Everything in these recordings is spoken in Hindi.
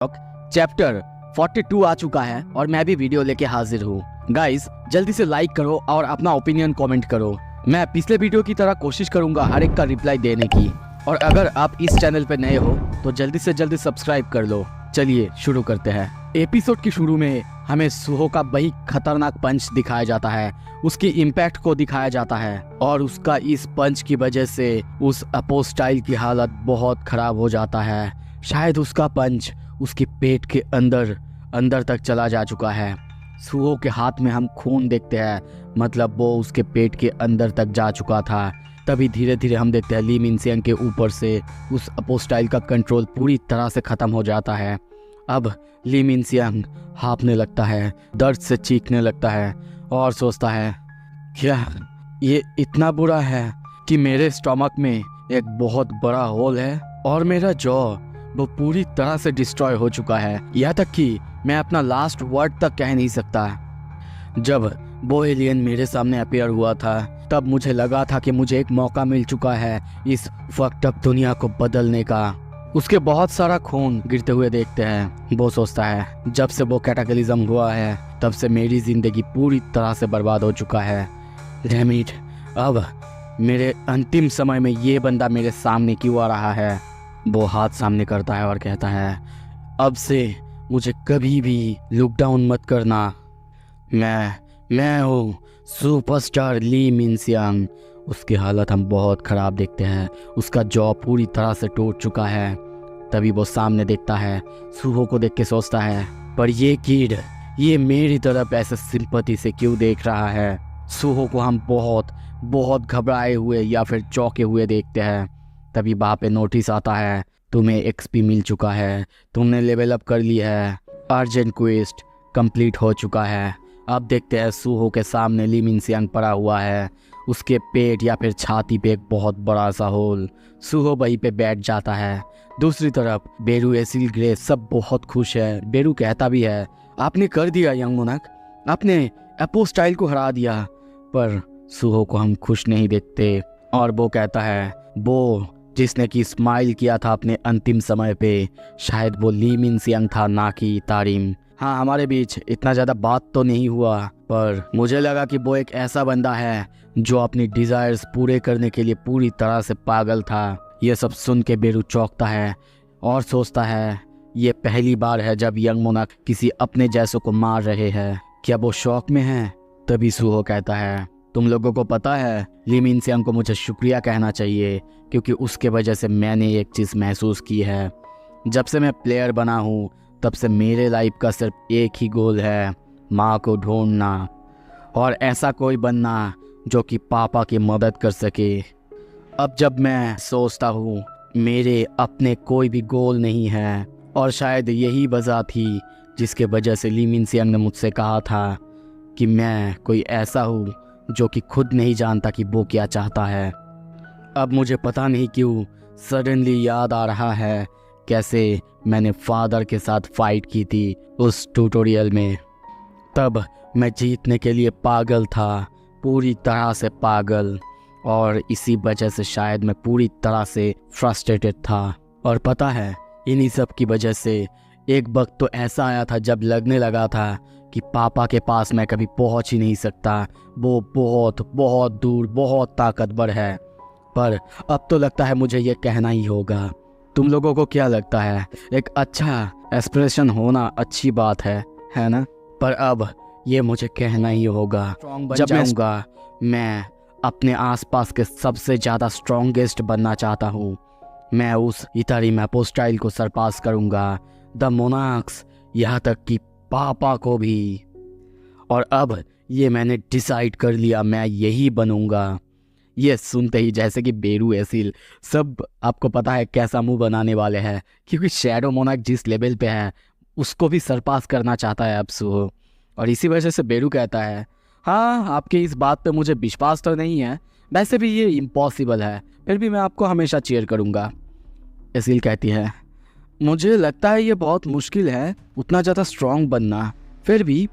चैप्टर 42 आ चुका है और मैं भी वीडियो लेके हाजिर हूँ। गाइस जल्दी से लाइक करो और अपना ओपिनियन कमेंट करो। मैं पिछले वीडियो की तरह कोशिश करूंगा हर एक का रिप्लाई देने की। और अगर आप इस चैनल पे नए हो तो जल्दी से जल्दी सब्सक्राइब कर लो। चलिए शुरू करते हैं। एपिसोड के शुरू में हमें सुहो का वही खतरनाक पंच दिखाया जाता है, उसकी इम्पैक्ट को दिखाया जाता है और उसका इस पंच की वजह से उस अपोस्टाइल की हालत बहुत खराब हो जाता है। शायद उसका पंच उसके पेट के अंदर तक चला जा चुका है। सुहो के हाथ में हम खून देखते हैं, मतलब वो उसके पेट के अंदर तक जा चुका था। तभी धीरे धीरे हम देखते हैं ली मिनसियांग के ऊपर से उस अपोस्टाइल का कंट्रोल पूरी तरह से ख़त्म हो जाता है। अब ली मिनसियांग हाँफने लगता है, दर्द से चीखने लगता है और सोचता है क्या ये इतना बुरा है कि मेरे स्टमक में एक बहुत बड़ा होल है और मेरा जॉ वो पूरी तरह से डिस्ट्रॉय हो चुका है, यहाँ तक कि मैं अपना लास्ट वर्ड तक कह नहीं सकता। जब वो एलियन मेरे सामने अपीयर हुआ था तब मुझे लगा था कि मुझे एक मौका मिल चुका है इस फक्ड अप दुनिया को बदलने का। उसके बहुत सारा खून गिरते हुए देखते हैं। वो सोचता है जब से वो कैटाक्लिज्म हुआ है तब से मेरी जिंदगी पूरी तरह से बर्बाद हो चुका है। डैम इट, अब मेरे अंतिम समय में ये बंदा मेरे सामने क्यों आ रहा है। वो हाथ सामने करता है और कहता है अब से मुझे कभी भी लुक डाउन मत करना। मैं हूँ सुपरस्टार ली मिनसियांग। उसकी हालत हम बहुत ख़राब देखते हैं, उसका जॉ पूरी तरह से टूट चुका है। तभी वो सामने देखता है, सुहो को देख के सोचता है पर ये किड ये मेरी तरफ ऐसे सिंपैथी से क्यों देख रहा है। सुहो को हम बहुत घबराए हुए या फिर चौंके हुए देखते हैं। तभी वहाँ पे नोटिस आता है तुम्हें एक्सपी मिल चुका है, तुमने लेवल अप कर लिया है, अर्जेंट क्वेस्ट कंप्लीट हो चुका है। अब देखते हैं सुहो के सामने ली मिनसियांग पड़ा हुआ है, उसके पेट या फिर छाती पे एक बहुत बड़ा सा होल। सुहो वहीं पे बैठ जाता है। दूसरी तरफ बेरू, एसिल, ग्रे सब बहुत खुश है। बेरू कहता भी है आपने कर दिया यंग मोनार्क, आपने अपोस्टाइल को हरा दिया। पर सुहो को हम खुश नहीं देखते और वो कहता है वो जिसने कि स्माइल किया था अपने अंतिम समय पे शायद वो ली मिनसियांग था, ना कि तारिम। हाँ, हमारे बीच इतना ज़्यादा बात तो नहीं हुआ पर मुझे लगा कि वो एक ऐसा बंदा है जो अपनी डिज़ायर्स पूरे करने के लिए पूरी तरह से पागल था। ये सब सुन के बेरू चौंकता है और सोचता है ये पहली बार है जब यंग मोनार्क किसी अपने जैसों को मार रहे हैं। क्या वो शौक में है। तभी सुहो कहता है तुम लोगों को पता है ली मिनसियांग को मुझे शुक्रिया कहना चाहिए क्योंकि उसके वजह से मैंने एक चीज़ महसूस की है। जब से मैं प्लेयर बना हूँ तब से मेरे लाइफ का सिर्फ एक ही गोल है, माँ को ढूंढना और ऐसा कोई बनना जो कि पापा की मदद कर सके। अब जब मैं सोचता हूँ मेरे अपने कोई भी गोल नहीं है और शायद यही वजह थी जिसके वजह से ली मिनसियांग ने मुझसे कहा था कि मैं कोई ऐसा हूँ जो कि खुद नहीं जानता कि वो क्या चाहता है। अब मुझे पता नहीं क्यों सडनली याद आ रहा है कैसे मैंने फादर के साथ फाइट की थी उस ट्यूटोरियल में। तब मैं जीतने के लिए पागल था, पूरी तरह से पागल, और इसी वजह से शायद मैं पूरी तरह से फ्रस्ट्रेटेड था। और पता है इन्हीं सब की वजह से एक वक्त तो ऐसा आया था जब लगने लगा था कि पापा के पास मैं कभी पहुंच ही नहीं सकता, वो बहुत दूर बहुत ताकतवर है। पर अब तो लगता है मुझे ये कहना ही होगा। तुम लोगों को क्या लगता है एक अच्छा एस्पिरेशन होना अच्छी बात है ना। पर अब ये मुझे कहना ही होगा। जब मैं अपने आसपास के सबसे ज़्यादा स्ट्रॉन्गेस्ट बनना चाहता हूँ। मैं उस इतारिम अपोस्टाइल को सरपास करूँगा, द मोनार्क्स, यहाँ तक कि पापा को भी। और अब ये मैंने डिसाइड कर लिया, मैं यही बनूँगा। ये सुनते ही जैसे कि बेरू, एसिल सब आपको पता है कैसा मुंह बनाने वाले हैं क्योंकि शैडो मोनार्क जिस लेवल पे है उसको भी सरपास करना चाहता है अब सुहो। और इसी वजह से बेरू कहता है हाँ आपकी इस बात पे मुझे विश्वास तो नहीं है, वैसे भी ये इम्पॉसिबल है, फिर भी मैं आपको हमेशा चीयर करूँगा। एसिल कहती है मुझे लगता है ये बहुत मुश्किल है उतना ज़्यादा स्ट्रॉन्ग बनना, फिर भी।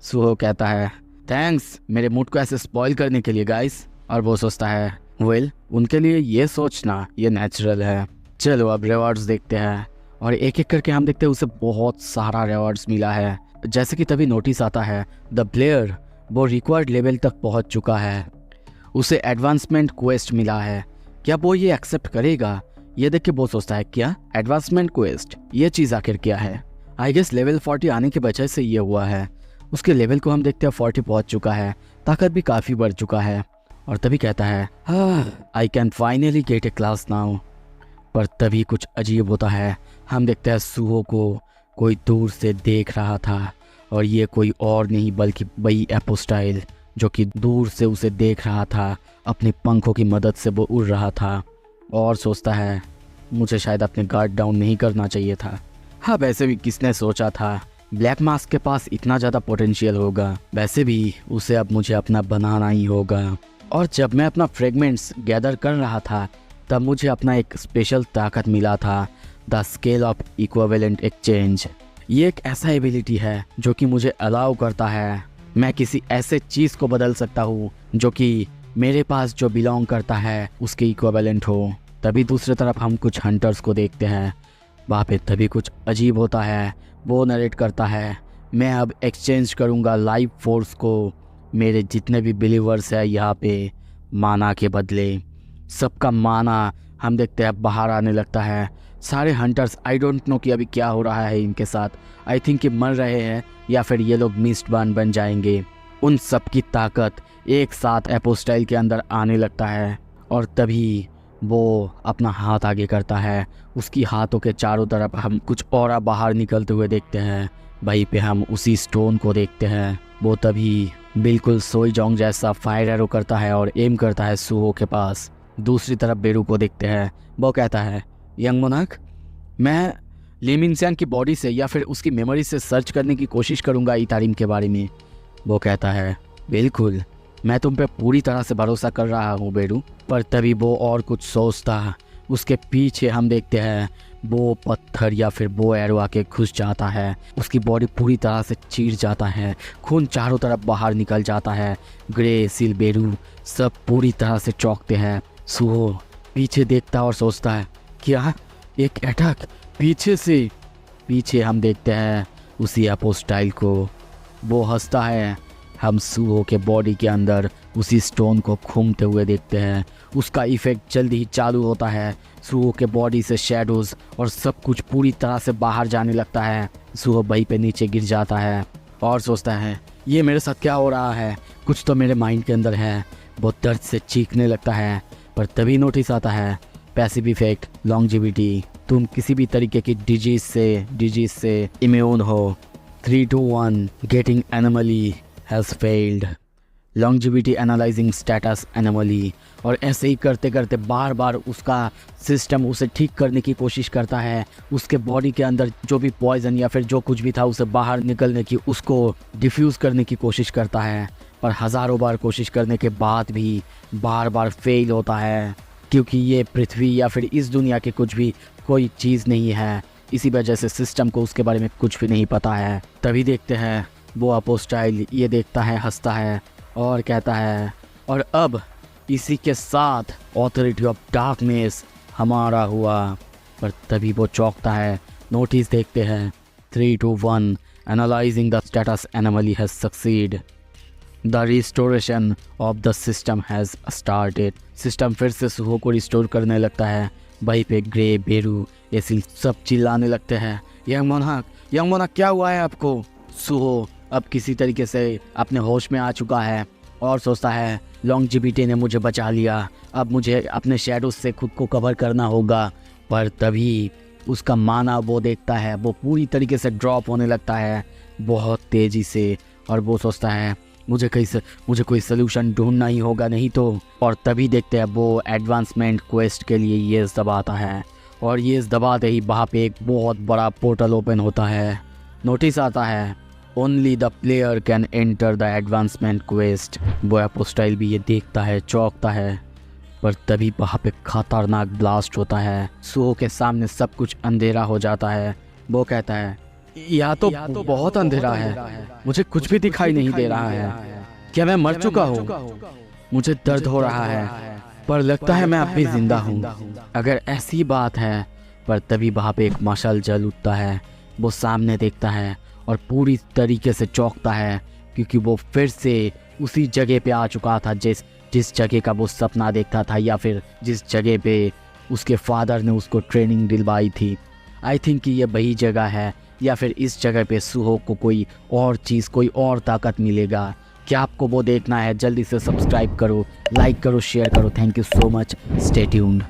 सुहो कहता है थैंक्स मेरे मूड को ऐसे स्पॉइल करने के लिए गाइस। और वो सोचता है वेल उनके लिए ये सोचना ये नेचुरल है। चलो अब रिवॉर्ड्स देखते हैं। और एक एक करके हम देखते हैं उसे बहुत सारा रिवॉर्ड्स मिला है। जैसे कि तभी नोटिस आता है द प्लेयर वो रिक्वायर्ड लेवल तक पहुंच चुका है, उसे एडवांसमेंट क्वेस्ट मिला है। क्या वो ये एक्सेप्ट करेगा? ये देख के वो सोचता है क्या एडवांसमेंट क्वेस्ट, ये चीज़ आखिर क्या है। आई गेस लेवल 40 आने की वजह से ये हुआ है। उसके लेवल को हम देखते हैं 40 पहुंच चुका है, ताकत भी काफ़ी बढ़ चुका है। और तभी कहता है I can finally get A class now. पर तभी कुछ अजीब होता है। हम देखते हैं सुहो को कोई दूर से देख रहा था, और ये कोई और नहीं बल्कि वही एपोस्टाइल जो कि दूर से उसे देख रहा था। अपने पंखों की मदद से वो उड़ रहा था और सोचता है मुझे शायद अपने गार्ड डाउन नहीं करना चाहिए था। हाँ, वैसे भी किसने सोचा था ब्लैक मास्क के पास इतना ज़्यादा पोटेंशियल होगा। वैसे भी उसे अब मुझे अपना बनाना ही होगा। और जब मैं अपना फ्रेगमेंट्स गैदर कर रहा था तब मुझे अपना एक स्पेशल ताकत मिला था, the scale of equivalent exchange. ये एक ऐसा एबिलिटी है जो कि मुझे अलाउ करता है मैं किसी ऐसे चीज़ को बदल सकता हूँ जो कि मेरे पास जो बिलोंग करता है उसके इक्विवेलेंट हो। तभी दूसरी तरफ हम कुछ हंटर्स को देखते हैं। वहाँ पे तभी कुछ अजीब होता है। वो नरेट करता है मैं अब एक्सचेंज करूँगा लाइफ फोर्स को मेरे जितने भी बिलीवर्स है यहाँ पे माना के बदले। सबका माना हम देखते हैं बाहर आने लगता है। सारे हंटर्स आई डोंट नो कि अभी क्या हो रहा है इनके साथ। आई थिंक कि मर रहे हैं या फिर ये लोग मिस्ट बन जाएंगे। उन सब की ताकत एक साथ एपोस्टाइल के अंदर आने लगता है। और तभी वो अपना हाथ आगे करता है। उसकी हाथों के चारों तरफ हम कुछ ऑरा बाहर निकलते हुए देखते हैं। वहीं पे हम उसी स्टोन को देखते हैं। वो तभी बिल्कुल सोई जोंग जैसा फायर एरो करता है और एम करता है सुहो के पास। दूसरी तरफ बेरू को देखते हैं। वो कहता है यंग मोनार्क, मैं ली मिनसियांग की बॉडी से या फिर उसकी मेमोरी से सर्च करने की कोशिश करूंगा ईथारिम के बारे में। वो कहता है बिल्कुल, मैं तुम पे पूरी तरह से भरोसा कर रहा हूँ बेरू। पर तभी वो और कुछ सोचता। उसके पीछे हम देखते हैं वो पत्थर या फिर वो एरो आके घुस जाता है। उसकी बॉडी पूरी तरह से चीर जाता है। खून चारों तरफ बाहर निकल जाता है। ग्रे, सिल, बेरू सब पूरी तरह से चौंकते हैं। सुहो पीछे देखता और सोचता है क्या एक अटैक पीछे से। पीछे हम देखते हैं उसी एपोस्टाइल को। वो हंसता है। हम सुहो के बॉडी के अंदर उसी स्टोन को घूमते हुए देखते हैं। उसका इफेक्ट जल्दी ही चालू होता है। सुहो के बॉडी से शैडोज और सब कुछ पूरी तरह से बाहर जाने लगता है। सुहो वहीं पे नीचे गिर जाता है और सोचता है ये मेरे साथ क्या हो रहा है, कुछ तो मेरे माइंड के अंदर है। वो दर्द से चीखने लगता है। पर तभी नोटिस आता है पैसिव इफेक्ट लॉन्जिविटी। तुम किसी भी तरीके की डिजीज से इम्यून हो। 3 to 1 getting anomaly has failed. Longevity analysing status anomaly. और ऐसे ही करते करते बार बार उसका सिस्टम उसे ठीक करने की कोशिश करता है। उसके बॉडी के अंदर जो भी पॉइजन या फिर जो कुछ भी था उसे बाहर निकलने की, उसको डिफ्यूज़ करने की कोशिश करता है। पर हज़ारों बार कोशिश करने के बाद भी बार बार फेल होता है, क्योंकि ये पृथ्वी या फिर इस दुनिया के कुछ भी कोई चीज़ नहीं है। इसी वजह से सिस्टम को उसके बारे में कुछ भी नहीं पता है। तभी देखते हैं वो एपोस्टाइल ये देखता है, हंसता है और कहता है और अब इसी के साथ ऑथोरिटी ऑफ डार्कनेस हमारा हुआ। पर तभी वो चौंकता है। नोटिस देखते हैं 3 to 1 analysing the status anomaly has succeed. The restoration of the system has started. System फिर से सुहो को रिस्टोर करने लगता है। वहीं पे ग्रे, बेरू, एसिल सब चिल्लाने लगते हैं यंग मोनार्क क्या हुआ है आपको। सुहो अब किसी तरीके से अपने होश में आ चुका है और सोचता है लॉन्जिविटी ने मुझे बचा लिया, अब मुझे अपने शैडोज से खुद को कवर करना होगा। पर तभी उसका माना वो देखता है वो पूरी तरीके से ड्रॉप होने लगता है बहुत तेज़ी से। और वो सोचता है मुझे कोई सलूशन ढूंढना ही होगा नहीं तो। और तभी देखते हैं वो एडवांसमेंट क्वेस्ट के लिए ये दबाता है और ये दबाते ही वहाँ पे एक बहुत बड़ा पोर्टल ओपन होता है। नोटिस आता है only the player can enter the advancement quest. वो एपोस्टाइल भी ये देखता है, चौंकता है। पर तभी वहाँ पे खतरनाक ब्लास्ट होता है। सुहो के सामने सब कुछ अंधेरा हो जाता है। वो कहता है या तो बहुत अंधेरा है, मुझे कुछ भी दिखाई नहीं दे रहा है। क्या मैं मर चुका हूँ? मुझे दर्द हो रहा है पर लगता है मैं अब भी जिंदा हूँ। अगर ऐसी बात है पर तभी वहाँ पे एक मशाल जल उठता है। वो सामने देखता है और पूरी तरीके से चौंकता है, क्योंकि वो फिर से उसी जगह पे आ चुका था जिस जगह का वो सपना देखता था, या फिर जिस जगह पे उसके फादर ने उसको ट्रेनिंग दिलवाई थी। आई थिंक कि ये वही जगह है, या फिर इस जगह पे सुहो को कोई और चीज़, कोई और ताकत मिलेगा। क्या आपको वो देखना है? जल्दी से सब्सक्राइब करो, लाइक करो, शेयर करो। Thank you so much, stay tuned.